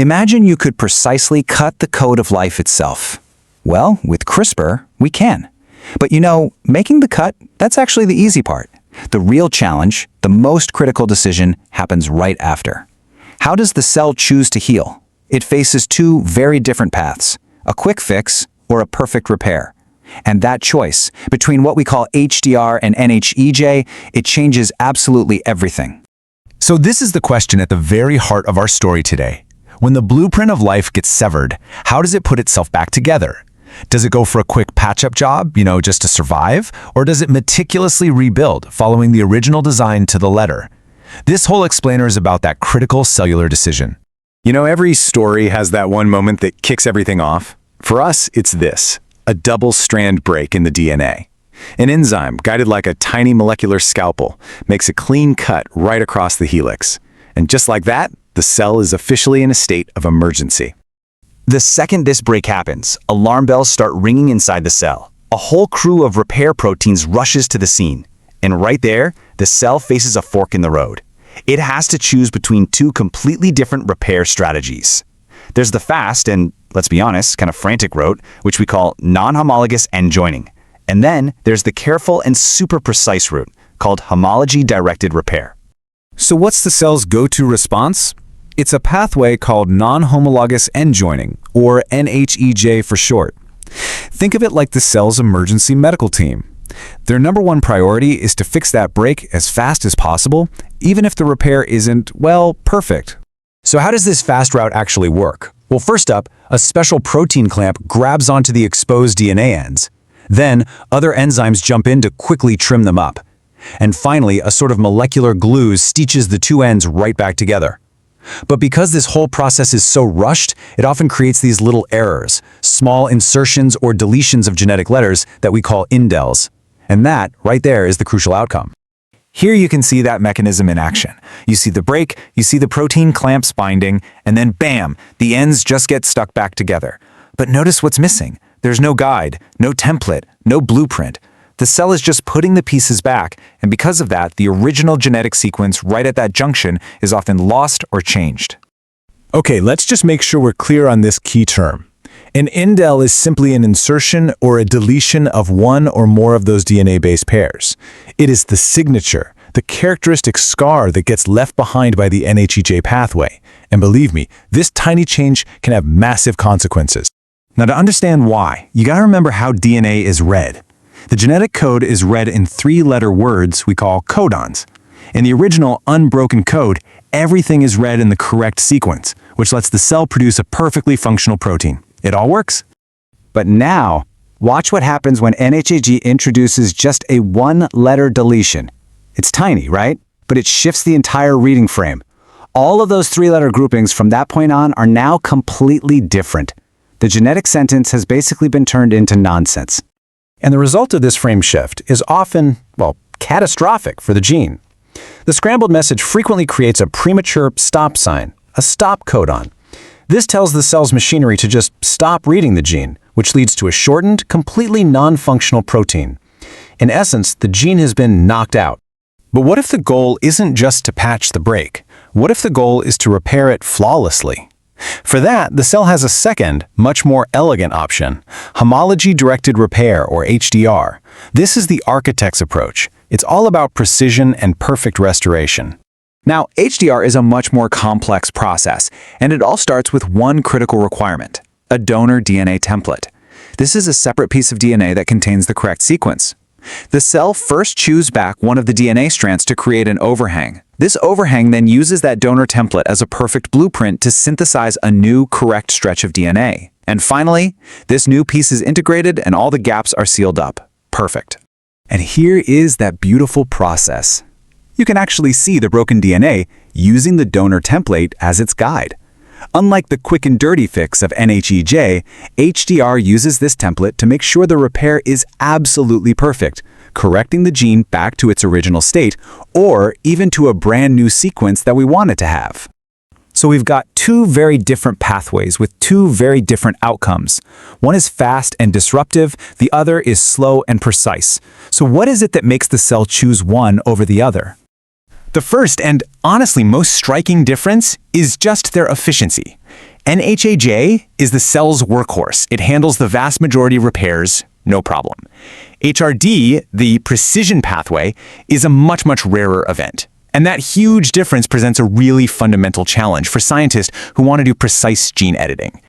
Imagine you could precisely cut the code of life itself. Well, with CRISPR, we can. But making the cut, that's actually the easy part. The real challenge, the most critical decision, happens right after. How does the cell choose to heal? It faces two very different paths, a quick fix or a perfect repair. And that choice, between what we call HDR and NHEJ, it changes absolutely everything. So this is the question at the very heart of our story today. When the blueprint of life gets severed, how does it put itself back together? Does it go for a quick patch-up job, just to survive? Or does it meticulously rebuild, following the original design to the letter? This whole explainer is about that critical cellular decision. Every story has that one moment that kicks everything off. For us, it's this, a double-strand break in the DNA. An enzyme, guided like a tiny molecular scalpel, makes a clean cut right across the helix. And just like that, the cell is officially in a state of emergency. The second this break happens, alarm bells start ringing inside the cell. A whole crew of repair proteins rushes to the scene. And right there, the cell faces a fork in the road. It has to choose between two completely different repair strategies. There's the fast and, let's be honest, kind of frantic route, which we call non-homologous end joining. And then there's the careful and super precise route, called homology-directed repair. So what's the cell's go-to response? It's a pathway called non-homologous end joining, or NHEJ for short. Think of it like the cell's emergency medical team. Their number one priority is to fix that break as fast as possible, even if the repair isn't, well, perfect. So how does this fast route actually work? Well, first up, a special protein clamp grabs onto the exposed DNA ends. Then, other enzymes jump in to quickly trim them up. And finally, a sort of molecular glue stitches the two ends right back together. But because this whole process is so rushed, it often creates these little errors, small insertions or deletions of genetic letters that we call indels. And that, right there, is the crucial outcome. Here you can see that mechanism in action. You see the break, you see the protein clamps binding, and then bam, the ends just get stuck back together. But notice what's missing. There's no guide, no template, no blueprint. The cell is just putting the pieces back, and because of that, the original genetic sequence right at that junction is often lost or changed. Okay, let's just make sure we're clear on this key term. An indel is simply an insertion or a deletion of one or more of those DNA-based pairs. It is the signature, the characteristic scar that gets left behind by the NHEJ pathway. And believe me, this tiny change can have massive consequences. Now, to understand why, you gotta remember how DNA is read. The genetic code is read in three-letter words we call codons. In the original unbroken code, everything is read in the correct sequence, which lets the cell produce a perfectly functional protein. It all works. But now, watch what happens when NHEJ introduces just a one-letter deletion. It's tiny, right? But it shifts the entire reading frame. All of those three-letter groupings from that point on are now completely different. The genetic sentence has basically been turned into nonsense. And the result of this frame shift is often, well, catastrophic for the gene. The scrambled message frequently creates a premature stop sign, a stop codon. This tells the cell's machinery to just stop reading the gene, which leads to a shortened, completely non-functional protein. In essence, the gene has been knocked out. But what if the goal isn't just to patch the break? What if the goal is to repair it flawlessly? For that, the cell has a second, much more elegant option, Homology-Directed Repair, or HDR. This is the architect's approach. It's all about precision and perfect restoration. Now, HDR is a much more complex process, and it all starts with one critical requirement, a donor DNA template. This is a separate piece of DNA that contains the correct sequence. The cell first chews back one of the DNA strands to create an overhang. This overhang then uses that donor template as a perfect blueprint to synthesize a new, correct stretch of DNA. And finally, this new piece is integrated and all the gaps are sealed up. Perfect. And here is that beautiful process. You can actually see the broken DNA using the donor template as its guide. Unlike the quick and dirty fix of NHEJ, HDR uses this template to make sure the repair is absolutely perfect, correcting the gene back to its original state, or even to a brand new sequence that we want it to have. So we've got two very different pathways with two very different outcomes. One is fast and disruptive, the other is slow and precise. So what is it that makes the cell choose one over the other? The first and honestly most striking difference is just their efficiency. NHEJ is the cell's workhorse. It handles the vast majority of repairs, no problem. HRD, the precision pathway, is a much, much rarer event. And that huge difference presents a really fundamental challenge for scientists who want to do precise gene editing.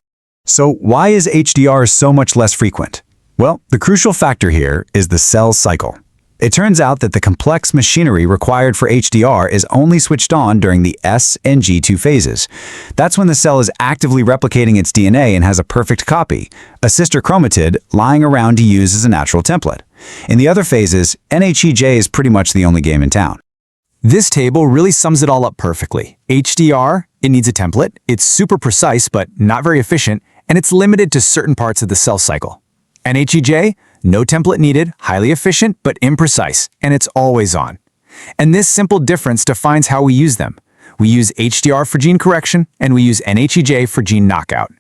So why is HDR so much less frequent? Well, the crucial factor here is the cell cycle. It turns out that the complex machinery required for HDR is only switched on during the S and G2 phases. That's when the cell is actively replicating its DNA and has a perfect copy, a sister chromatid lying around to use as a natural template. In the other phases, NHEJ is pretty much the only game in town. This table really sums it all up perfectly. HDR, it needs a template, it's super precise but not very efficient, and it's limited to certain parts of the cell cycle. NHEJ, no template needed, highly efficient but imprecise, and it's always on. And this simple difference defines how we use them. We use HDR for gene correction, and we use NHEJ for gene knockout.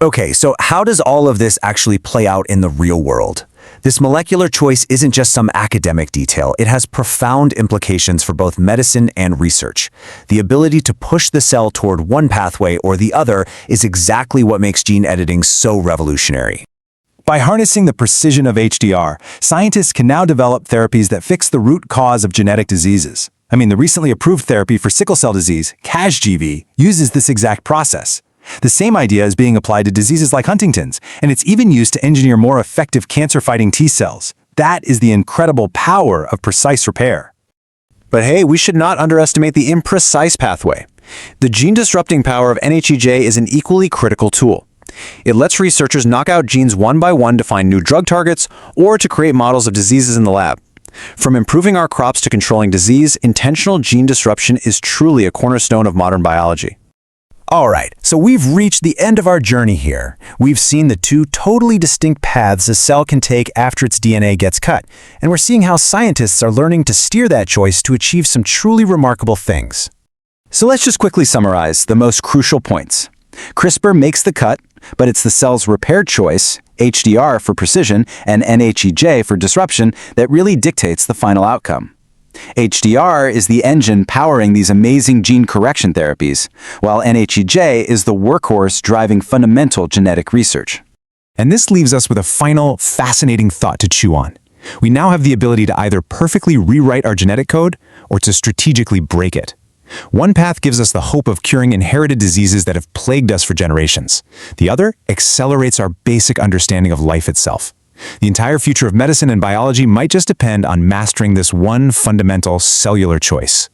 Okay, so how does all of this actually play out in the real world? This molecular choice isn't just some academic detail. It has profound implications for both medicine and research. The ability to push the cell toward one pathway or the other is exactly what makes gene editing so revolutionary. By harnessing the precision of HDR, scientists can now develop therapies that fix the root cause of genetic diseases. The recently approved therapy for sickle cell disease, Cas-GV, uses this exact process. The same idea is being applied to diseases like Huntington's, and it's even used to engineer more effective cancer-fighting T cells. That is the incredible power of precise repair. But hey, we should not underestimate the imprecise pathway. The gene-disrupting power of NHEJ is an equally critical tool. It lets researchers knock out genes one by one to find new drug targets or to create models of diseases in the lab. From improving our crops to controlling disease, intentional gene disruption is truly a cornerstone of modern biology. All right, so we've reached the end of our journey here. We've seen the two totally distinct paths a cell can take after its DNA gets cut, and we're seeing how scientists are learning to steer that choice to achieve some truly remarkable things. So let's just quickly summarize the most crucial points. CRISPR makes the cut, but it's the cell's repaired choice, HDR for precision and NHEJ for disruption, that really dictates the final outcome. HDR is the engine powering these amazing gene correction therapies, while NHEJ is the workhorse driving fundamental genetic research. And this leaves us with a final, fascinating thought to chew on. We now have the ability to either perfectly rewrite our genetic code or to strategically break it. One path gives us the hope of curing inherited diseases that have plagued us for generations. The other accelerates our basic understanding of life itself. The entire future of medicine and biology might just depend on mastering this one fundamental cellular choice.